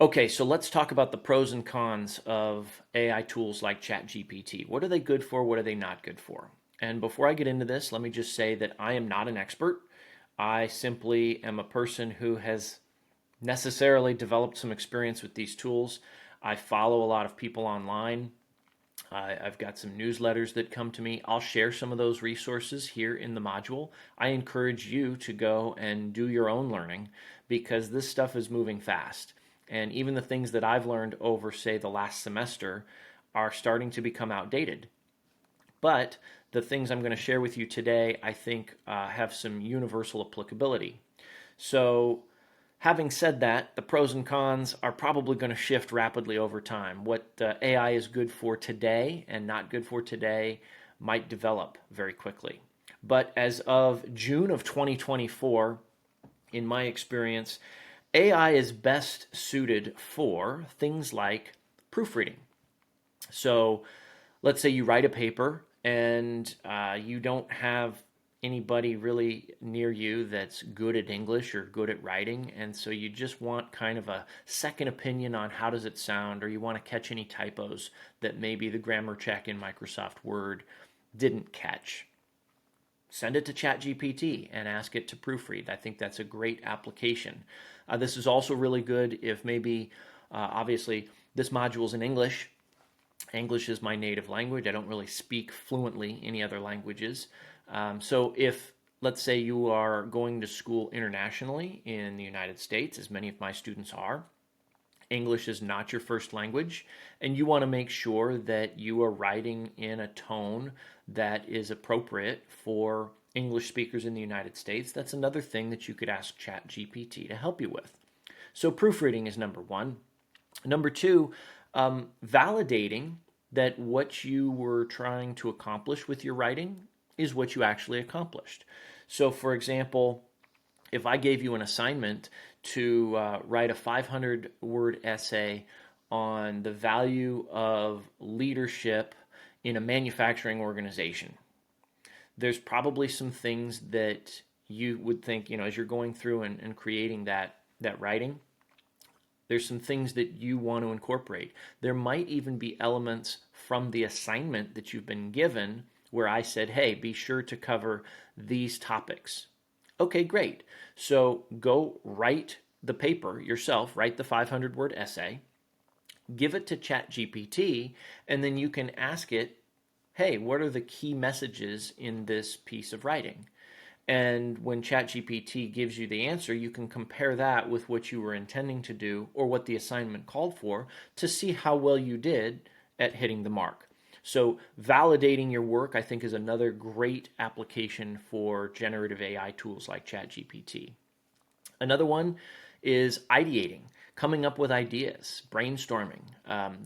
Okay, so let's talk about the pros and cons of AI tools like ChatGPT. What are they good for? What are they not good for? And before I get into this, let me just say that I am not an expert. I simply am a person who has necessarily developed some experience with these tools. I follow a lot of people online. I've got some newsletters that come to me. I'll share some of those resources here in the module. I encourage you to go and do your own learning because this stuff is moving fast. And even the things that I've learned over, say, the last semester are starting to become outdated. But the things I'm going to share with you today, I think, have some universal applicability. So, having said that, the pros and cons are probably going to shift rapidly over time. What AI is good for today and not good for today might develop very quickly. But as of June of 2024, in my experience, AI is best suited for things like proofreading. So let's say you write a paper and you don't have anybody really near you that's good at English or good at writing, and so you just want kind of a second opinion on how does it sound, or you want to catch any typos that maybe the grammar check in Microsoft Word didn't catch. Send it to ChatGPT and ask it to proofread. I think that's a great application. This is also really good if maybe, obviously, this module is in English. English is my native language. I don't really speak fluently any other languages. So if, let's say, you are going to school internationally in the United States, as many of my students are, English is not your first language, and you want to make sure that you are writing in a tone that is appropriate for English speakers in the United States. That's another thing that you could ask ChatGPT to help you with. So proofreading is number one. Number two, validating that what you were trying to accomplish with your writing is what you actually accomplished. So, for example, if I gave you an assignment to write a 500 word essay on the value of leadership in a manufacturing organization, there's probably some things that you would think, as you're going through and creating that writing, there's some things that you want to incorporate. There might even be elements from the assignment that you've been given where I said, hey, be sure to cover these topics. Okay, great. So go write the paper yourself, write the 500 word essay, give it to ChatGPT, and then you can ask it, hey, what are the key messages in this piece of writing? And when ChatGPT gives you the answer, you can compare that with what you were intending to do or what the assignment called for to see how well you did at hitting the mark. So, validating your work, I think, is another great application for generative AI tools like ChatGPT. Another one is ideating, coming up with ideas, brainstorming.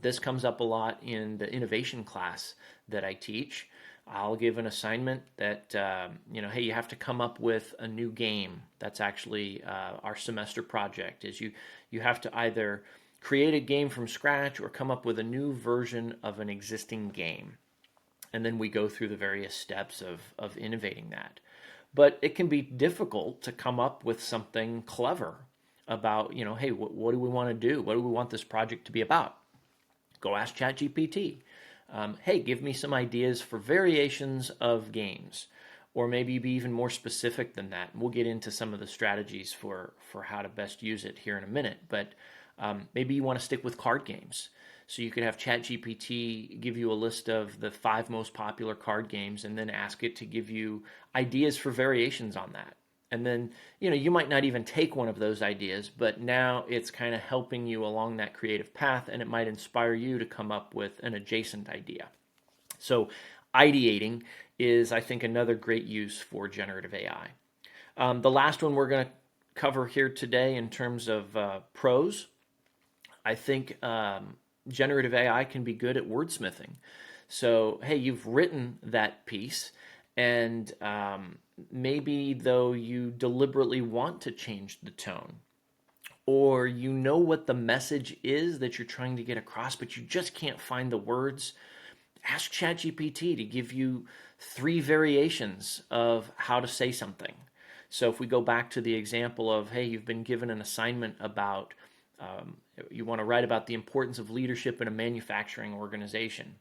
This comes up a lot in the innovation class that I teach. I'll give an assignment that, hey, you have to come up with a new game. That's actually our semester project. Is you have to either create a game from scratch or come up with a new version of an existing game. And then we go through the various steps of innovating that. But it can be difficult to come up with something clever about, hey, what do we want to do? What do we want this project to be about? Go ask ChatGPT. Hey, give me some ideas for variations of games, or maybe be even more specific than that. We'll get into some of the strategies for how to best use it here in a minute, but maybe you want to stick with card games. So you could have ChatGPT give you a list of the 5 most popular card games, and then ask it to give you ideas for variations on that. And then, you might not even take one of those ideas, but now it's kind of helping you along that creative path, and it might inspire you to come up with an adjacent idea. So, ideating is, I think, another great use for generative AI. The last one we're going to cover here today in terms of pros, I think generative AI can be good at wordsmithing. So, hey, you've written that piece, and maybe though you deliberately want to change the tone, or you know what the message is that you're trying to get across, but you just can't find the words, ask ChatGPT to give you 3 variations of how to say something. So if we go back to the example of, hey, you've been given an assignment about You want to write about the importance of leadership in a manufacturing organization.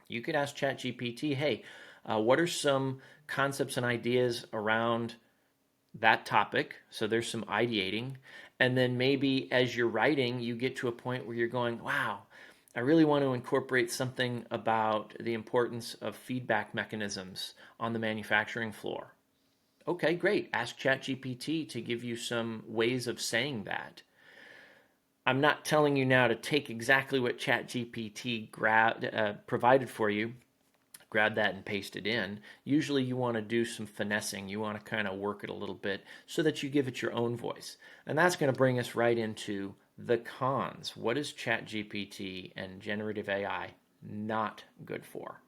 You could ask ChatGPT, hey, what are some concepts and ideas around that topic? So there's some ideating. And then maybe as you're writing, you get to a point where you're going, wow, I really want to incorporate something about the importance of feedback mechanisms on the manufacturing floor. Okay, great. Ask ChatGPT to give you some ways of saying that. I'm not telling you now to take exactly what ChatGPT provided for you, grab that and paste it in. Usually you want to do some finessing. You want to kind of work it a little bit so that you give it your own voice. And that's going to bring us right into the cons. What is ChatGPT and generative AI not good for?